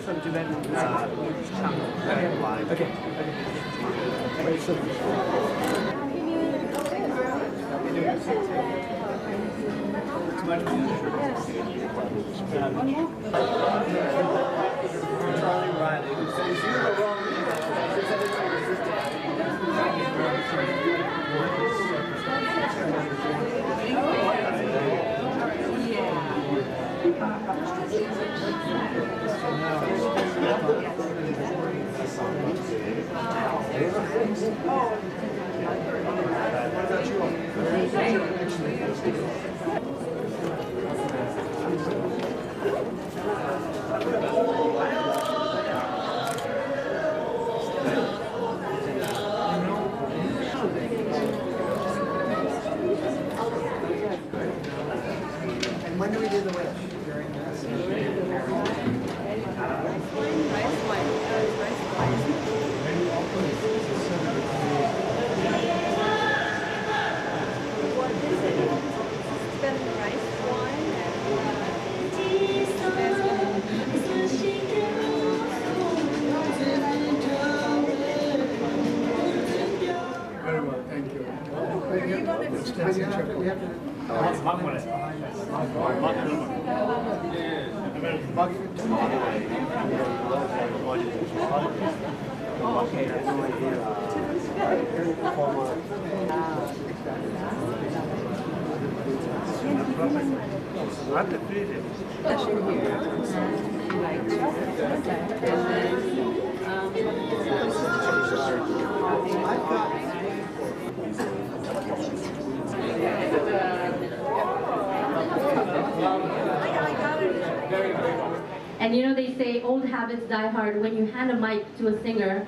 some Tibetan Okay. Wait, so. It's much And when do we do the wish? During this? Very well, thank you. And you know, they say old habits die hard. When you hand a mic to a singer,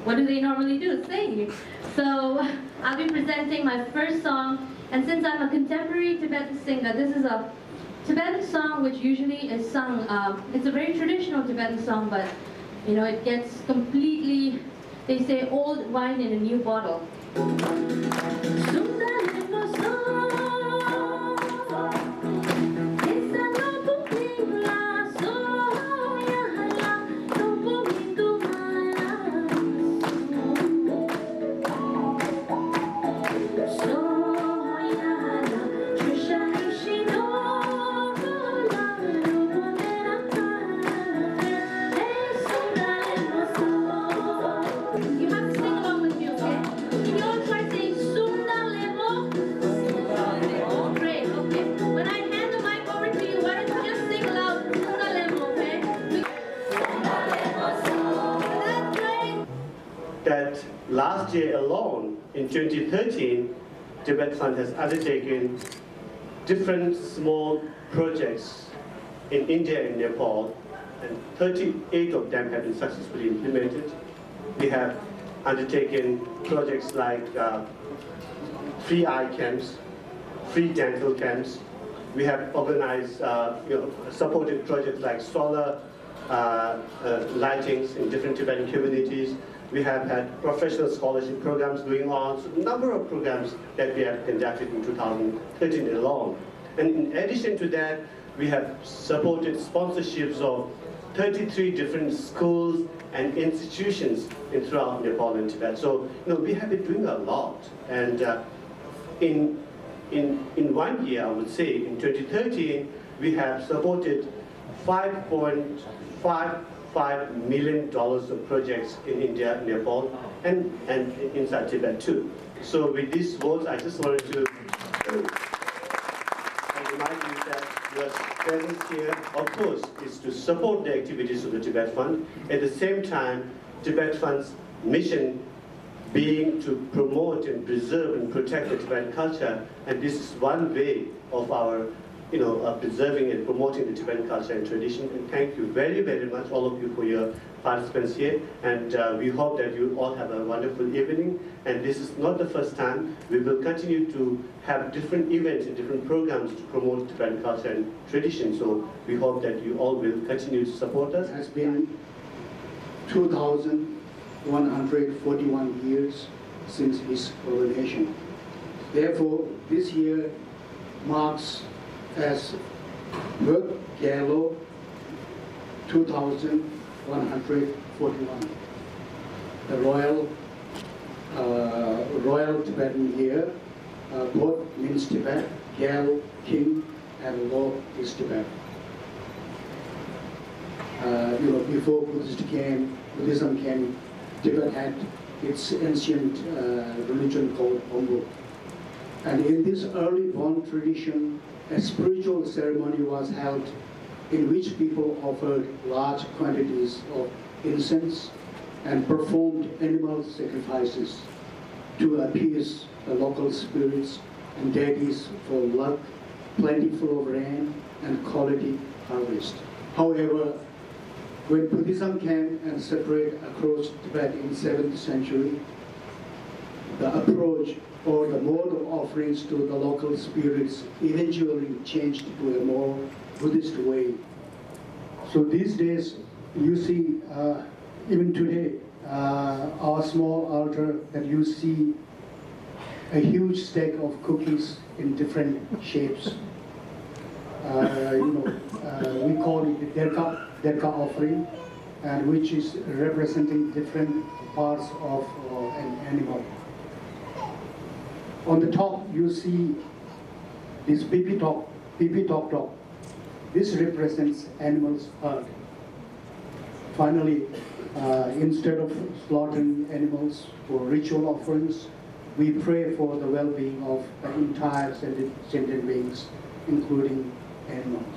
what do they normally do? Sing. So I'll be presenting my first song, and since I'm a contemporary Tibetan singer, this is a Tibetan song which usually is sung, it's a very traditional Tibetan song, but you know, it gets completely, they say, old wine in a new bottle. That last year alone, in 2013, Tibet Fund has undertaken different small projects in India and Nepal, and 38 of them have been successfully implemented. We have undertaken projects like free eye camps, free dental camps. We have organized, supported projects like solar lightings in different Tibetan communities. We have had professional scholarship programs going on, so a number of programs that we have conducted in 2013 alone. And in addition to that, we have supported sponsorships of 33 different schools and institutions throughout Nepal and Tibet. So, we have been doing a lot. And in 1 year, I would say, in 2013, we have supported $5.55 million of projects in India, Nepal, and inside Tibet too. So with these words, I just wanted to remind you that your presence here, of course, is to support the activities of the Tibet Fund. At the same time, Tibet Fund's mission being to promote and preserve and protect the Tibetan culture, and this is one way of our preserving and promoting the Tibetan culture and tradition. And thank you very, very much, all of you, for your participants here. And we hope that you all have a wonderful evening. And this is not the first time. We will continue to have different events and different programs to promote Tibetan culture and tradition. So we hope that you all will continue to support us. It has been 2,141 years since its coronation. Therefore, this year marks as Baruch 2000 141. The royal Tibetan here, both means Tibet, Gyal, king, and Lo is Tibet. Before Buddhism came, Tibet had its ancient religion called Hombu. And in this early Bon tradition, a spiritual ceremony was held in which people offered large quantities of incense and performed animal sacrifices to appease the local spirits and deities for luck, plentiful of rain, and quality harvest. However, when Buddhism came and spread across Tibet in 7th century, the approach or the mode of offerings to the local spirits eventually changed to a more Buddhist way. So these days, you see, even today, our small altar that you see a huge stack of cookies in different shapes. We call it the Derka offering, and which is representing different parts of an animal. On the top, you see this pipi top. This represents animals' heart. Finally, instead of slaughtering animals for ritual offerings, we pray for the well-being of the entire sentient beings, including animals.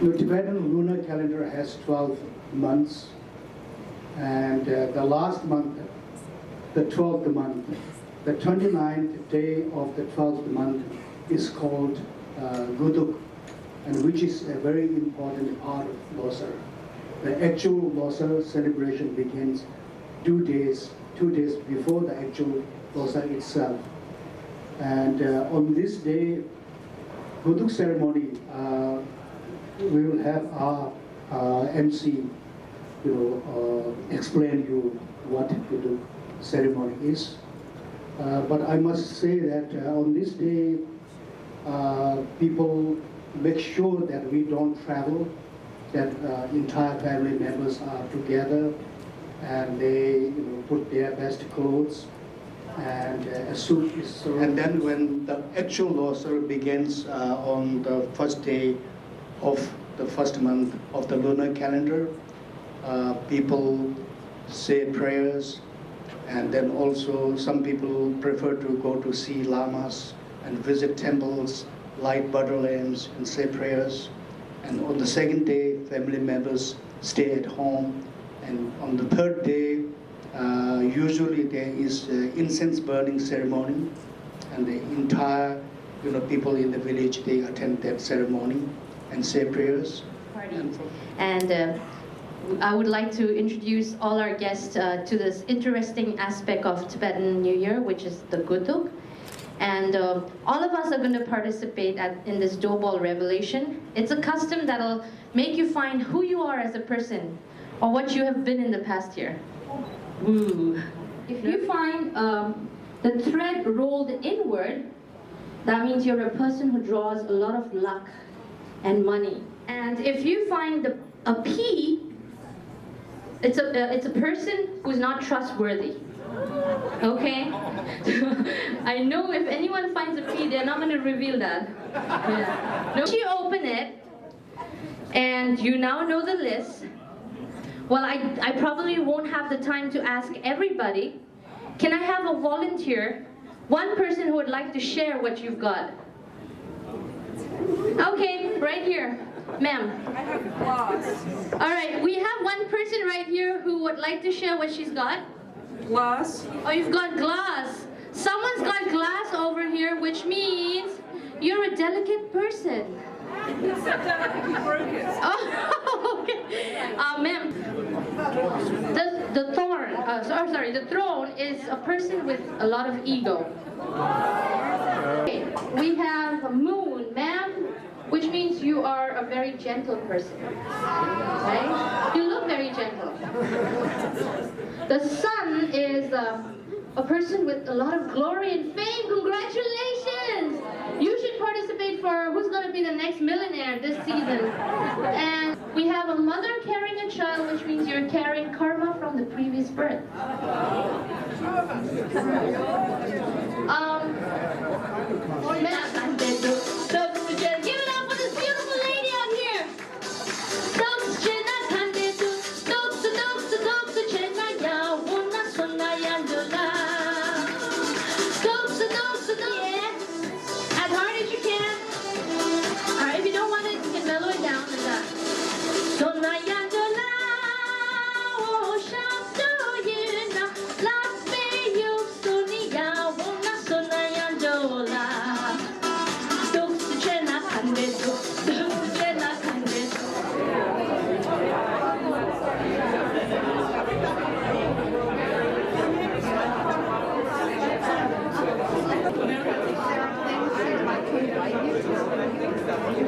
The Tibetan lunar calendar has 12 months, and the last month, the 12th month, the 29th day of the 12th month is called Guduk, and which is a very important part of Losar. The actual Losar celebration begins 2 days before the actual Losar itself. And on this day, Guduk ceremony, we will have our MC, explain you what Guduk ceremony is. But I must say that on this day, people make sure that we don't travel, that entire family members are together, and they put their best clothes, and a suit is served. And then when the actual Losar begins on the first day of the first month of the lunar calendar, people say prayers, and then also some people prefer to go to see lamas and visit temples, light butter lamps, and say prayers. And on the second day, family members stay at home. And on the third day, usually there is incense burning ceremony, and the entire people in the village, they attend that ceremony and say prayers. And I would like to introduce all our guests to this interesting aspect of Tibetan New Year, which is the Guduk. And all of us are going to participate in this dough ball revelation. It's a custom that'll make you find who you are as a person, or what you have been in the past year. Ooh. If you find the thread rolled inward, that means you're a person who draws a lot of luck and money. And if you find a P, it's a person who's not trustworthy. Okay? I know if anyone finds a P, they're not going to reveal that. Yeah. No, you open it, and you now know the list. Well, I probably won't have the time to ask everybody. Can I have a volunteer? One person who would like to share what you've got. Okay, right here. Ma'am. I have glass. All right, we have one person right here who would like to share what she's got. Glass. Oh, you've got glass. Someone's got glass over here, which means you're a delicate person. You said delicately broke it. Oh, okay. Ma'am, the throne is a person with a lot of ego. Okay. We have Moon, ma'am, which means you are a very gentle person. Right? You look very gentle. The Sun is a person with a lot of glory and fame. Congratulations! You should participate for who's going to be the next next millionaire this season. And we have a mother carrying a child, which means you're carrying karma from the previous birth. Give it up for this beautiful lady out here. As hard as you can. Alright, if you don't want it, you can mellow it down and that.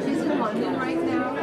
She's in London right now.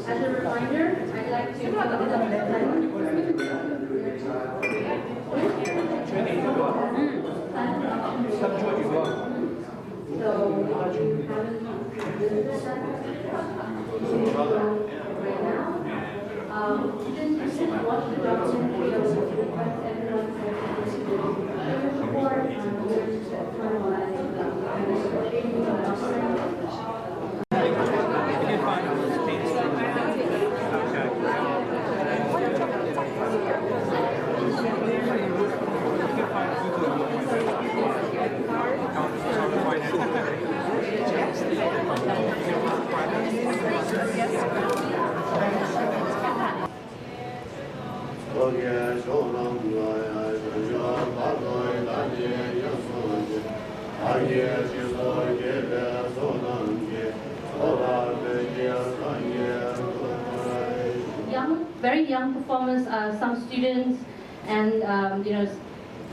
As a reminder, I'd like to talk about very young performers, some students, and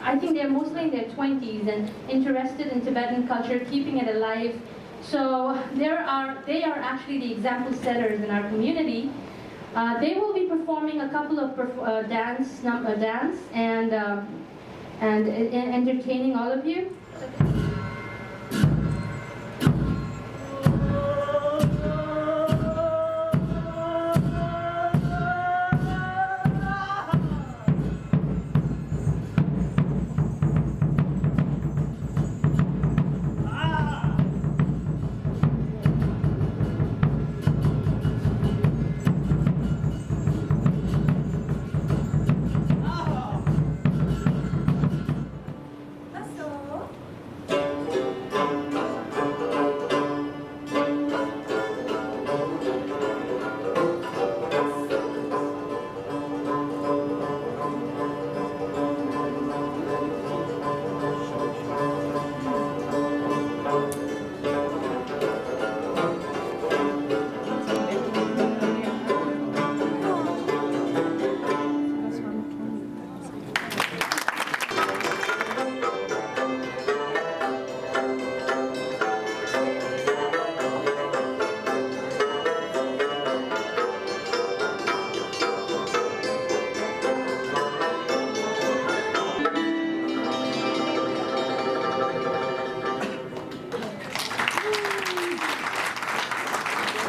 I think they're mostly in their 20s and interested in Tibetan culture, keeping it alive. So they are actually the example setters in our community. They will be performing a couple of dance and entertaining all of you.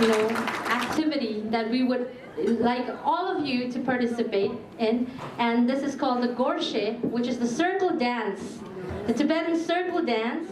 activity that we would like all of you to participate in, and this is called the Gorshe, which is the circle dance, the Tibetan circle dance.